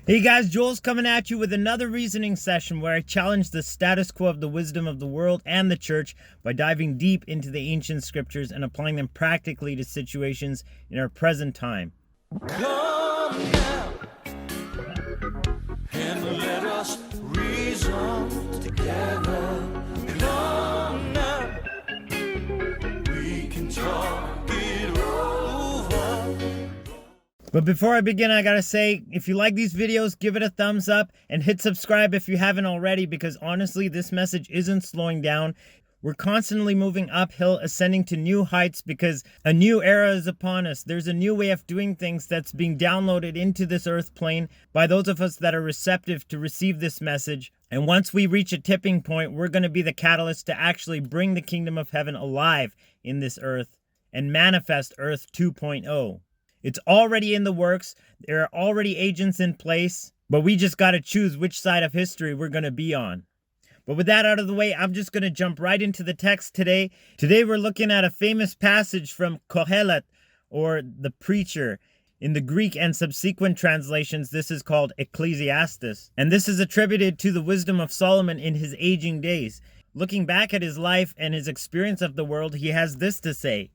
Hey guys, Joel's coming at you with another reasoning session where I challenge the status quo of the wisdom of the world and the church by diving deep into the ancient scriptures and applying them practically to situations in our present time. Come now and let us reason together. Come now, we can talk it over. But before I begin, I gotta say, if you like these videos, give it a thumbs up and hit subscribe if you haven't already, because honestly, this message isn't slowing down. We're constantly moving uphill, ascending to new heights because a new era is upon us. There's a new way of doing things that's being downloaded into this earth plane by those of us that are receptive to receive this message. And once we reach a tipping point, we're going to be the catalyst to actually bring the kingdom of heaven alive in this earth and manifest Earth 2.0. It's already in the works. There are already agents in place, but we just got to choose which side of history we're going to be on. But with that out of the way, I'm just going to jump right into the text today. Today we're looking at a famous passage from Qohelet, or the preacher. In the Greek and subsequent translations, this is called Ecclesiastes. And this is attributed to the wisdom of Solomon in his aging days. Looking back at his life and his experience of the world, he has this to say: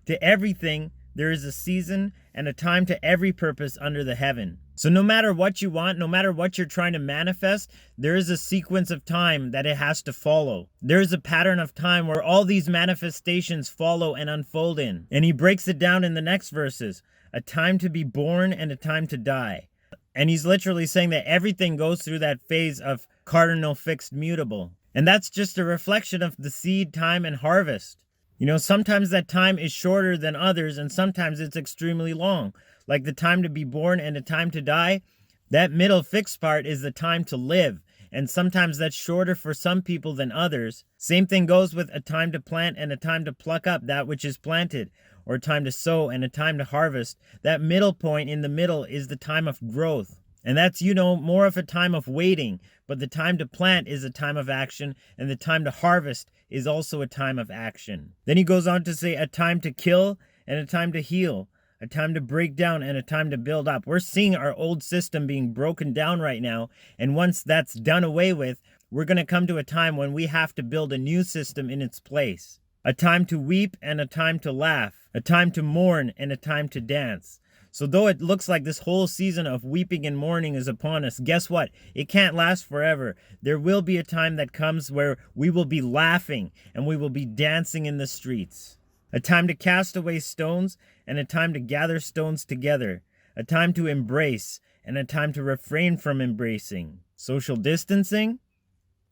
"To everything there is a season and a time to every purpose under the heaven." So no matter what you want, no matter what you're trying to manifest, there is a sequence of time that it has to follow. There is a pattern of time where all these manifestations follow and unfold in. And he breaks it down in the next verses: a time to be born and a time to die. And he's literally saying that everything goes through that phase of cardinal fixed mutable. And that's just a reflection of the seed, time, and harvest. You know, sometimes that time is shorter than others, and sometimes it's extremely long. Like the time to be born and a time to die, that middle fixed part is the time to live. And sometimes that's shorter for some people than others. Same thing goes with a time to plant and a time to pluck up that which is planted, or a time to sow and a time to harvest. That middle point in the middle is the time of growth. And that's, more of a time of waiting. But the time to plant is a time of action, and the time to harvest is also a time of action. Then he goes on to say a time to kill and a time to heal, a time to break down and a time to build up. We're seeing our old system being broken down right now, and once that's done away with, we're going to come to a time when we have to build a new system in its place. A time to weep and a time to laugh, a time to mourn and a time to dance. So though it looks like this whole season of weeping and mourning is upon us, guess what? It can't last forever. There will be a time that comes where we will be laughing and we will be dancing in the streets. A time to cast away stones and a time to gather stones together. A time to embrace and a time to refrain from embracing. Social distancing?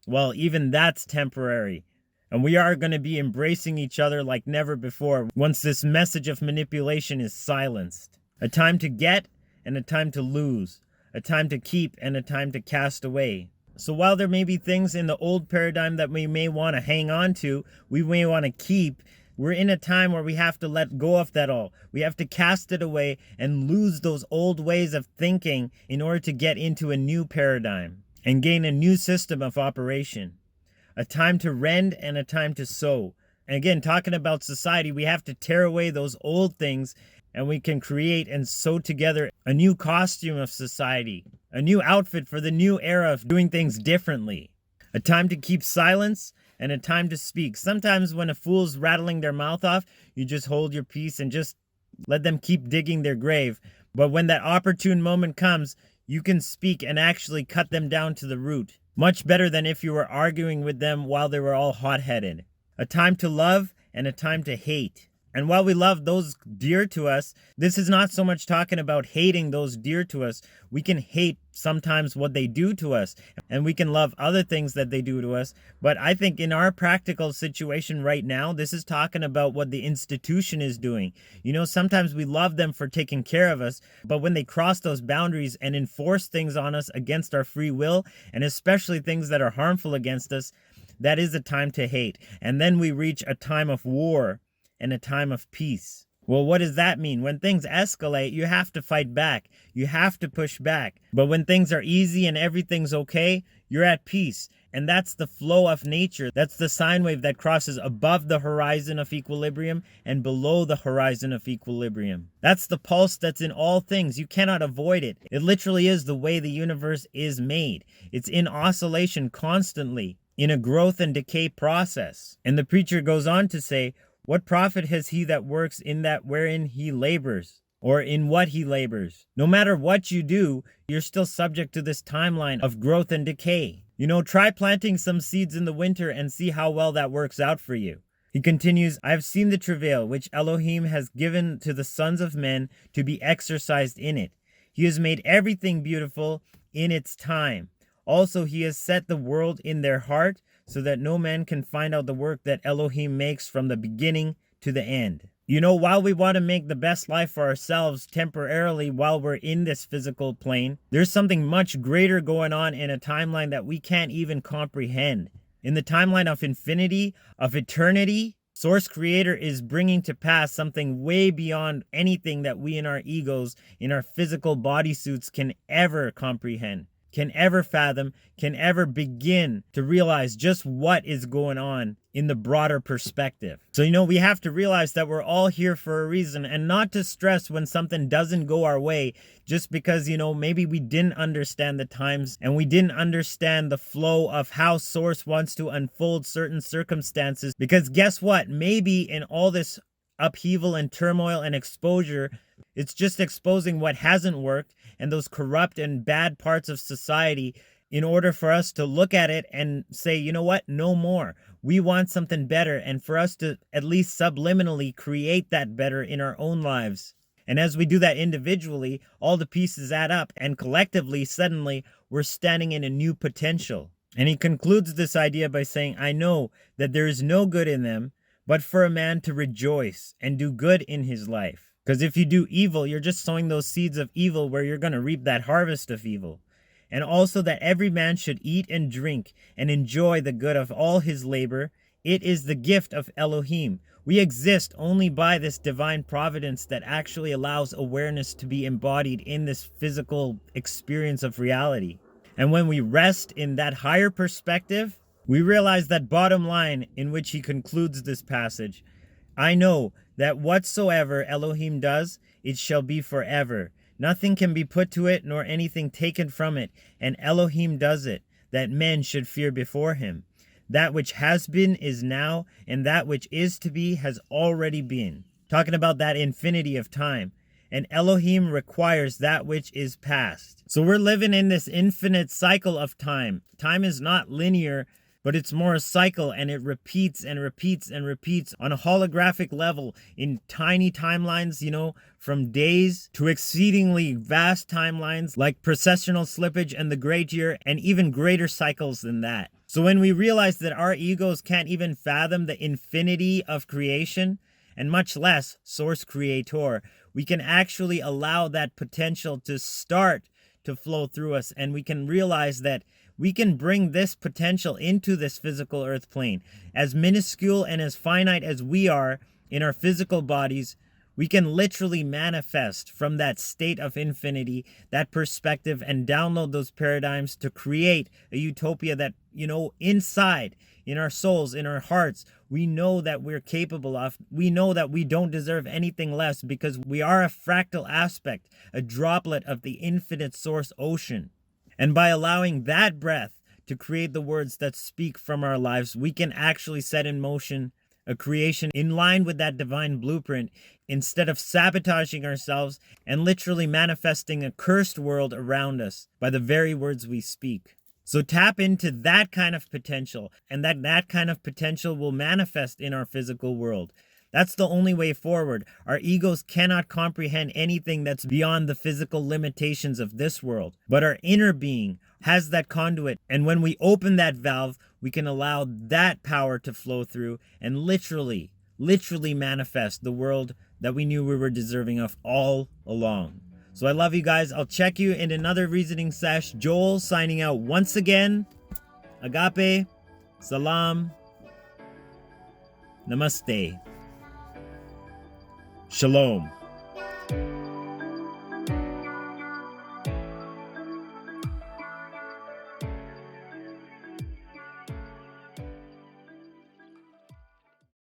Well, even that's temporary. And we are going to be embracing each other like never before once this message of manipulation is silenced. A time to get and a time to lose. A time to keep and a time to cast away. So while there may be things in the old paradigm that we may want to hang on to, we may want to keep, we're in a time where we have to let go of that all. We have to cast it away and lose those old ways of thinking in order to get into a new paradigm and gain a new system of operation. A time to rend and a time to sow. And again, talking about society, we have to tear away those old things, and we can create and sew together a new costume of society, a new outfit for the new era of doing things differently. A time to keep silence and a time to speak. Sometimes when a fool's rattling their mouth off, you just hold your peace and just let them keep digging their grave. But when that opportune moment comes, you can speak and actually cut them down to the root. Much better than if you were arguing with them while they were all hot-headed. A time to love and a time to hate. And while we love those dear to us, this is not so much talking about hating those dear to us. We can hate sometimes what they do to us, and we can love other things that they do to us. But I think in our practical situation right now, this is talking about what the institution is doing. Sometimes we love them for taking care of us, but when they cross those boundaries and enforce things on us against our free will, and especially things that are harmful against us, that is a time to hate. And then we reach a time of war and a time of peace. Well, what does that mean? When things escalate, you have to fight back. You have to push back. But when things are easy and everything's okay, you're at peace. And that's the flow of nature. That's the sine wave that crosses above the horizon of equilibrium and below the horizon of equilibrium. That's the pulse that's in all things. You cannot avoid it. It literally is the way the universe is made. It's in oscillation constantly, in a growth and decay process. And the preacher goes on to say, what profit has he that works in that wherein he labors, or in what he labors? No matter what you do, you're still subject to this timeline of growth and decay. Try planting some seeds in the winter and see how well that works out for you. He continues, I have seen the travail which Elohim has given to the sons of men to be exercised in it. He has made everything beautiful in its time. Also, he has set the world in their heart, so that no man can find out the work that Elohim makes from the beginning to the end. While we want to make the best life for ourselves temporarily while we're in this physical plane, there's something much greater going on in a timeline that we can't even comprehend. In the timeline of infinity, of eternity, Source Creator is bringing to pass something way beyond anything that we in our egos, in our physical bodysuits can ever comprehend, can ever fathom, can ever begin to realize just what is going on in the broader perspective. So, we have to realize that we're all here for a reason, and not to stress when something doesn't go our way just because, maybe we didn't understand the times and we didn't understand the flow of how Source wants to unfold certain circumstances. Because guess what? Maybe in all this upheaval and turmoil and exposure, it's just exposing what hasn't worked and those corrupt and bad parts of society in order for us to look at it and say, you know what, no more. We want something better, and for us to at least subliminally create that better in our own lives. And as we do that individually, all the pieces add up, and collectively, suddenly, we're standing in a new potential. And he concludes this idea by saying, I know that there is no good in them, but for a man to rejoice and do good in his life. Because if you do evil, you're just sowing those seeds of evil where you're going to reap that harvest of evil. And also that every man should eat and drink and enjoy the good of all his labor. It is the gift of Elohim. We exist only by this divine providence that actually allows awareness to be embodied in this physical experience of reality. And when we rest in that higher perspective, we realize that bottom line in which he concludes this passage. I know that whatsoever Elohim does, it shall be forever. Nothing can be put to it, nor anything taken from it. And Elohim does it, that men should fear before him. That which has been is now, and that which is to be has already been. Talking about that infinity of time. And Elohim requires that which is past. So we're living in this infinite cycle of time. Time is not linear, but it's more a cycle, and it repeats and repeats and repeats on a holographic level in tiny timelines, from days to exceedingly vast timelines like processional slippage and the great year, and even greater cycles than that. So when we realize that our egos can't even fathom the infinity of creation, and much less Source Creator, we can actually allow that potential to start to flow through us, and we can realize that we can bring this potential into this physical earth plane. As minuscule and as finite as we are in our physical bodies, we can literally manifest from that state of infinity, that perspective, and download those paradigms to create a utopia that, inside, in our souls, in our hearts, we know that we're capable of. We know that we don't deserve anything less because we are a fractal aspect, a droplet of the infinite source ocean. And by allowing that breath to create the words that speak from our lives, we can actually set in motion a creation in line with that divine blueprint, instead of sabotaging ourselves and literally manifesting a cursed world around us by the very words we speak. So tap into that kind of potential, and that kind of potential will manifest in our physical world. That's the only way forward. Our egos cannot comprehend anything that's beyond the physical limitations of this world. But our inner being has that conduit. And when we open that valve, we can allow that power to flow through and literally manifest the world that we knew we were deserving of all along. So I love you guys. I'll check you in another reasoning sesh. Joel signing out once again. Agape. Salaam. Namaste. Shalom.